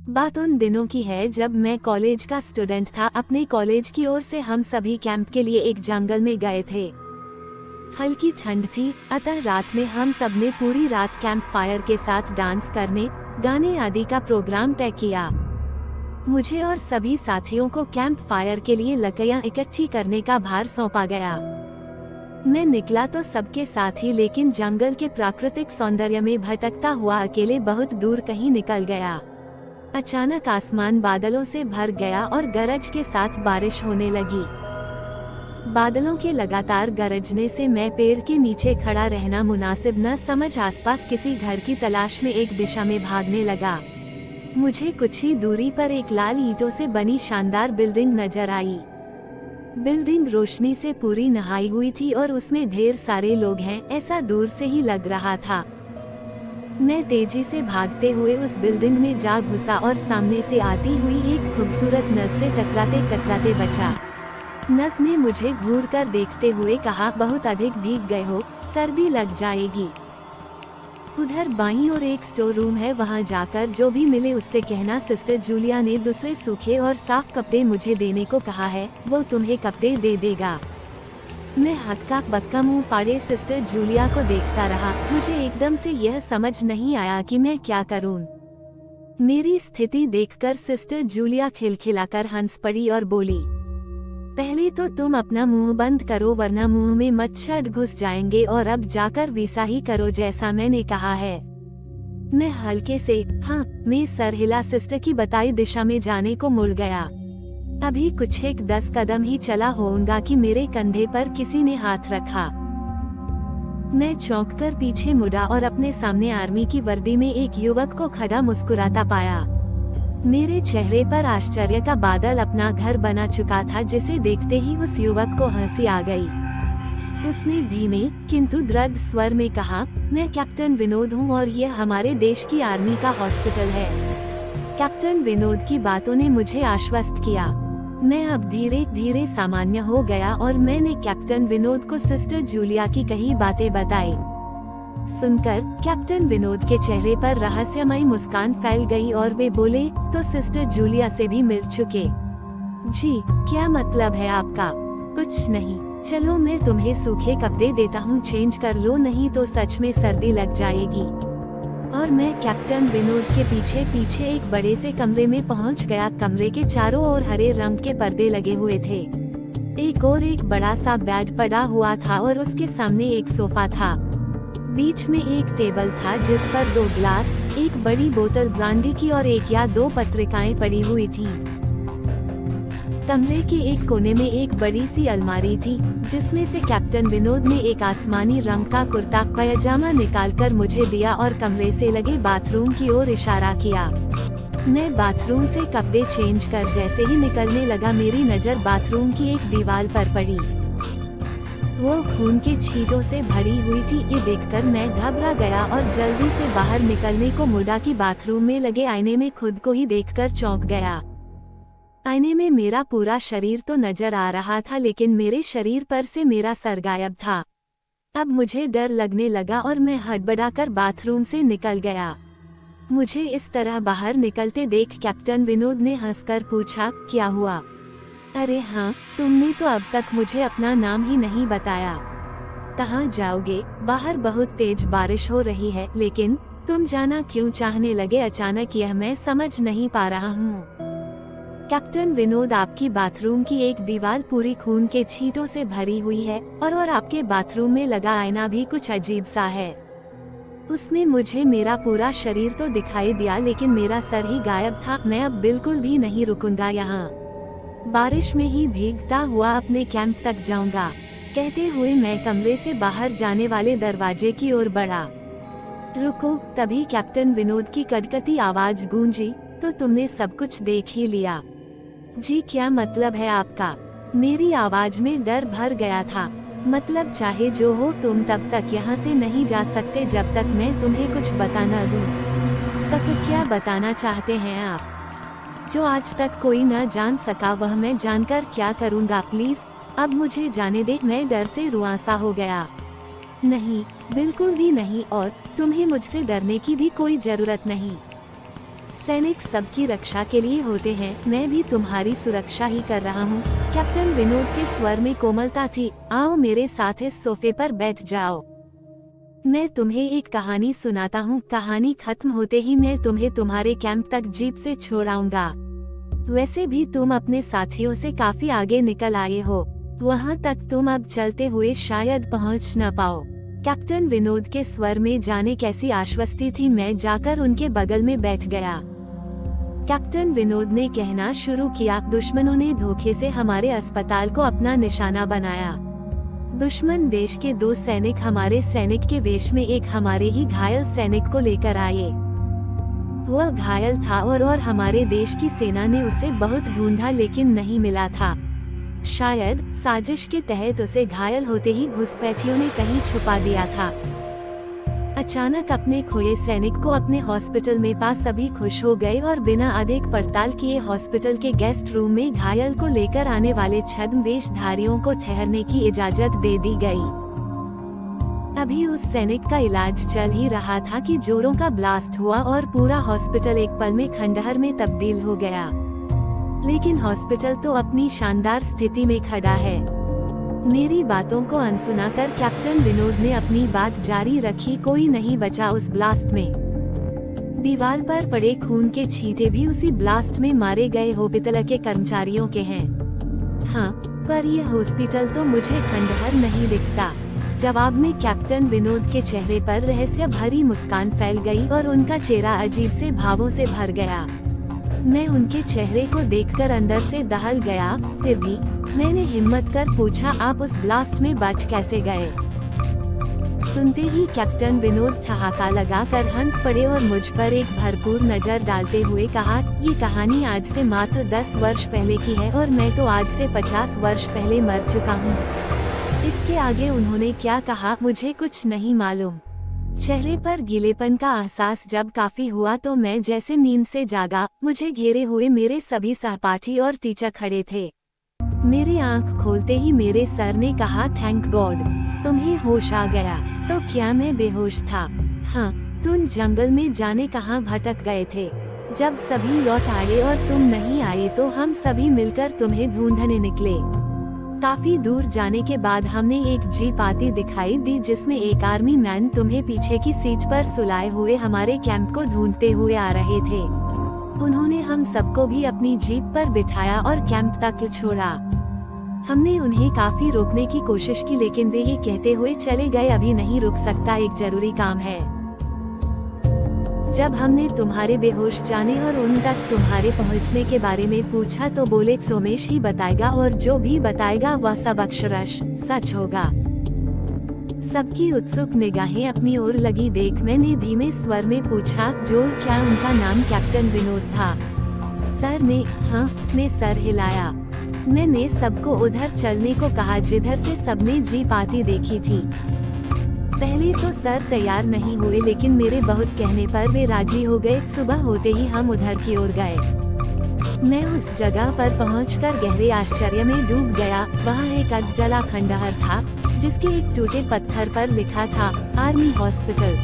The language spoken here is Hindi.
बात उन दिनों की है जब मैं कॉलेज का स्टूडेंट था। अपने कॉलेज की ओर से हम सभी कैंप के लिए एक जंगल में गए थे। हल्की ठंड थी, अतः रात में हम सबने पूरी रात कैंप फायर के साथ डांस करने, गाने आदि का प्रोग्राम तय किया। मुझे और सभी साथियों को कैंप फायर के लिए लकड़ियां इकट्ठी करने का भार सौंपा गया। मैं निकला तो सबके साथ ही, लेकिन जंगल के प्राकृतिक सौंदर्य में भटकता हुआ अकेले बहुत दूर कहीं निकल गया। अचानक आसमान बादलों से भर गया और गरज के साथ बारिश होने लगी। बादलों के लगातार गरजने से मैं पेड़ के नीचे खड़ा रहना मुनासिब न समझ आसपास किसी घर की तलाश में एक दिशा में भागने लगा। मुझे कुछ ही दूरी पर एक लाल ईंटों से बनी शानदार बिल्डिंग नजर आई। बिल्डिंग रोशनी से पूरी नहाई हुई थी और उसमें ढेर सारे लोग हैं, ऐसा दूर से ही लग रहा था। मैं तेजी से भागते हुए उस बिल्डिंग में जा घुसा और सामने से आती हुई एक खूबसूरत नस से टकराते टकराते बचा। नस ने मुझे घूर कर देखते हुए कहा, बहुत अधिक भीग गए हो, सर्दी लग जाएगी। उधर बाईं ओर एक स्टोर रूम है, वहां जाकर जो भी मिले उससे कहना सिस्टर जूलिया ने दूसरे सूखे और साफ कपड़े मुझे देने को कहा है, वो तुम्हें कपड़े दे देगा। मैं हक्का बक्का मुंह फाड़े सिस्टर जूलिया को देखता रहा। मुझे एकदम से यह समझ नहीं आया कि मैं क्या करूं। मेरी स्थिति देखकर सिस्टर जूलिया खिलखिलाकर हंस पड़ी और बोली, पहले तो तुम अपना मुंह बंद करो वरना मुंह में मच्छर घुस जाएंगे, और अब जाकर वैसा ही करो जैसा मैंने कहा है। मैं हल्के से हाँ मैं सर हिला सिस्टर की बताई दिशा में जाने को मुड़ गया। अभी कुछ 10 कदम ही चला होऊंगा कि मेरे कंधे पर किसी ने हाथ रखा। मैं चौंककर पीछे मुड़ा और अपने सामने आर्मी की वर्दी में एक युवक को खड़ा मुस्कुराता पाया। मेरे चेहरे पर आश्चर्य का बादल अपना घर बना चुका था, जिसे देखते ही उस युवक को हंसी आ गई। उसने धीमे किंतु दृढ़ स्वर में कहा, मैं कैप्टन विनोद हूँ और यह हमारे देश की आर्मी का हॉस्पिटल है। कैप्टन विनोद की बातों ने मुझे आश्वस्त किया। मैं अब धीरे धीरे सामान्य हो गया और मैंने कैप्टन विनोद को सिस्टर जूलिया की कही बातें बताई। सुनकर कैप्टन विनोद के चेहरे पर रहस्यमय मुस्कान फैल गई और वे बोले, तो सिस्टर जूलिया से भी मिल चुके? जी, क्या मतलब है आपका? कुछ नहीं, चलो मैं तुम्हें सूखे कपड़े देता हूँ, चेंज कर लो, नहीं तो सच में सर्दी लग जाएगी। और मैं कैप्टन विनोद के पीछे पीछे एक बड़े से कमरे में पहुंच गया। कमरे के चारों ओर हरे रंग के पर्दे लगे हुए थे। एक बड़ा सा बेड पड़ा हुआ था और उसके सामने एक सोफा था। बीच में एक टेबल था जिस पर 2 ग्लास, एक बड़ी बोतल ब्रांडी की और 1 या 2 पत्रिकाएं पड़ी हुई थी। कमरे के एक कोने में एक बड़ी सी अलमारी थी, जिसमें से कैप्टन विनोद ने एक आसमानी रंग का कुर्ता पैजामा निकालकर मुझे दिया और कमरे से लगे बाथरूम की ओर इशारा किया। मैं बाथरूम से कपड़े चेंज कर जैसे ही निकलने लगा, मेरी नज़र बाथरूम की एक दीवार पर पड़ी। वो खून के छींटों से भरी हुई थी। ये देखकर मैं घबरा गया और जल्दी से बाहर निकलने को मुड़ा कि बाथरूम में लगे आईने में खुद को ही देखकर चौंक गया। आईने में मेरा पूरा शरीर तो नजर आ रहा था, लेकिन मेरे शरीर पर से मेरा सर गायब था। अब मुझे डर लगने लगा और मैं हड़बड़ाकर बाथरूम से निकल गया। मुझे इस तरह बाहर निकलते देख कैप्टन विनोद ने हंसकर पूछा, क्या हुआ? अरे हाँ, तुमने तो अब तक मुझे अपना नाम ही नहीं बताया। कहाँ जाओगे? बाहर बहुत तेज बारिश हो रही है, लेकिन तुम जाना क्यों चाहने लगे अचानक, यह मैं समझ नहीं पा रहा हूँ। कैप्टन विनोद, आपकी बाथरूम की एक दीवार पूरी खून के छींटों से भरी हुई है और आपके बाथरूम में लगा आईना भी कुछ अजीब सा है। उसमें मुझे मेरा पूरा शरीर तो दिखाई दिया, लेकिन मेरा सर ही गायब था। मैं अब बिल्कुल भी नहीं रुकूंगा यहाँ, बारिश में ही भीगता हुआ अपने कैंप तक जाऊंगा। कहते हुए मैं कमरे से बाहर जाने वाले दरवाजे की ओर बढ़ा। रुको, तभी कैप्टन विनोद की कड़कती आवाज गूंजी, तो तुमने सब कुछ देख ही लिया? जी, क्या मतलब है आपका? मेरी आवाज में डर भर गया था। मतलब चाहे जो हो, तुम तब तक यहाँ से नहीं जा सकते जब तक मैं तुम्हें कुछ बता न दूं। तक क्या बताना चाहते हैं आप? जो आज तक कोई न जान सका वह मैं जानकर क्या करूँगा? प्लीज अब मुझे जाने दे, मैं डर से रुआंसा हो गया। नहीं, बिल्कुल भी नहीं, और तुम्हें मुझसे डरने की भी कोई जरूरत नहीं। सैनिक सबकी रक्षा के लिए होते हैं, मैं भी तुम्हारी सुरक्षा ही कर रहा हूँ। कैप्टन विनोद के स्वर में कोमलता थी। आओ मेरे साथ इस सोफे पर बैठ जाओ, मैं तुम्हें एक कहानी सुनाता हूँ। कहानी खत्म होते ही मैं तुम्हें तुम्हारे कैंप तक जीप से छोड़ाऊंगा। वैसे भी तुम अपने साथियों से काफी आगे निकल आए हो, वहाँ तक तुम अब चलते हुए शायद पहुँच न पाओ। कैप्टन विनोद के स्वर में जाने कैसी आश्वस्ति थी। मैं जाकर उनके बगल में बैठ गया। कैप्टन विनोद ने कहना शुरू किया, दुश्मनों ने धोखे से हमारे अस्पताल को अपना निशाना बनाया। दुश्मन देश के 2 सैनिक हमारे सैनिक के वेश में एक हमारे ही घायल सैनिक को लेकर आए। वह घायल था और हमारे देश की सेना ने उसे बहुत ढूंढा लेकिन नहीं मिला था। शायद साजिश के तहत उसे घायल होते ही घुसपैठियों ने कहीं छुपा दिया था। अचानक अपने खोए सैनिक को अपने हॉस्पिटल में पा सभी खुश हो गए और बिना अधिक पड़ताल किए हॉस्पिटल के गेस्ट रूम में घायल को लेकर आने वाले छद्म वेशधारियों को ठहरने की इजाजत दे दी गई। अभी उस सैनिक का इलाज चल ही रहा था कि जोरों का ब्लास्ट हुआ और पूरा हॉस्पिटल एक पल में खंडहर में तब्दील हो गया। लेकिन हॉस्पिटल तो अपनी शानदार स्थिति में खड़ा है। मेरी बातों को अनसुना कर कैप्टन विनोद ने अपनी बात जारी रखी, कोई नहीं बचा उस ब्लास्ट में। दीवार पर पड़े खून के छींटे भी उसी ब्लास्ट में मारे गए हॉस्पिटल के कर्मचारियों के हैं। हाँ, पर यह हॉस्पिटल तो मुझे खंडहर नहीं दिखता। जवाब में कैप्टन विनोद के चेहरे पर रहस्य भरी मुस्कान फैल गई और उनका चेहरा अजीब से भावों से भर गया। मैं उनके चेहरे को देखकर अंदर से दहल गया। फिर भी मैंने हिम्मत कर पूछा, आप उस ब्लास्ट में बच कैसे गए? सुनते ही कैप्टन विनोद ठहाका लगाकर हंस पड़े और मुझ पर एक भरपूर नजर डालते हुए कहा, ये कहानी आज से मात्र 10 वर्ष पहले की है और मैं तो आज से 50 वर्ष पहले मर चुका हूँ। इसके आगे उन्होंने क्या कहा मुझे कुछ नहीं मालूम। चेहरे पर गीलेपन का एहसास जब काफी हुआ तो मैं जैसे नींद से जागा। मुझे घेरे हुए मेरे सभी सहपाठी और टीचर खड़े थे। मेरी आंख खोलते ही मेरे सर ने कहा, थैंक गॉड तुम्हें होश आ गया। तो क्या मैं बेहोश था? हाँ, तुम जंगल में जाने कहाँ भटक गए थे। जब सभी लौट आए और तुम नहीं आए तो हम सभी मिलकर तुम्हें ढूंढने निकले। काफी दूर जाने के बाद हमने एक जीप आती दिखाई दी जिसमें एक आर्मी मैन तुम्हें पीछे की सीट पर सुलाए हुए हमारे कैंप को ढूंढते हुए आ रहे थे। उन्होंने हम सबको भी अपनी जीप पर बिठाया और कैंप तक छोड़ा। हमने उन्हें काफी रोकने की कोशिश की लेकिन वे ये कहते हुए चले गए, अभी नहीं रुक सकता, एक जरूरी काम है। जब हमने तुम्हारे बेहोश जाने और उन तक तुम्हारे पहुंचने के बारे में पूछा तो बोले सोमेश ही बताएगा और जो भी बताएगा वह सब अक्षरश सच होगा। सबकी उत्सुक निगाहें अपनी ओर लगी देख मैंने धीमे स्वर में पूछा, जोर क्या उनका नाम कैप्टन विनोद था? सर ने हाँ ने सर हिलाया। मैंने सबको उधर चलने को कहा जिधर से सबने जीप आती देखी थी। पहले तो सर तैयार नहीं हुए लेकिन मेरे बहुत कहने पर वे राजी हो गए। सुबह होते ही हम उधर की ओर गए। मैं उस जगह पर पहुंचकर गहरे आश्चर्य में डूब गया। वहाँ एक अधजला खंडहर था जिसके एक टूटे पत्थर पर लिखा था आर्मी हॉस्पिटल।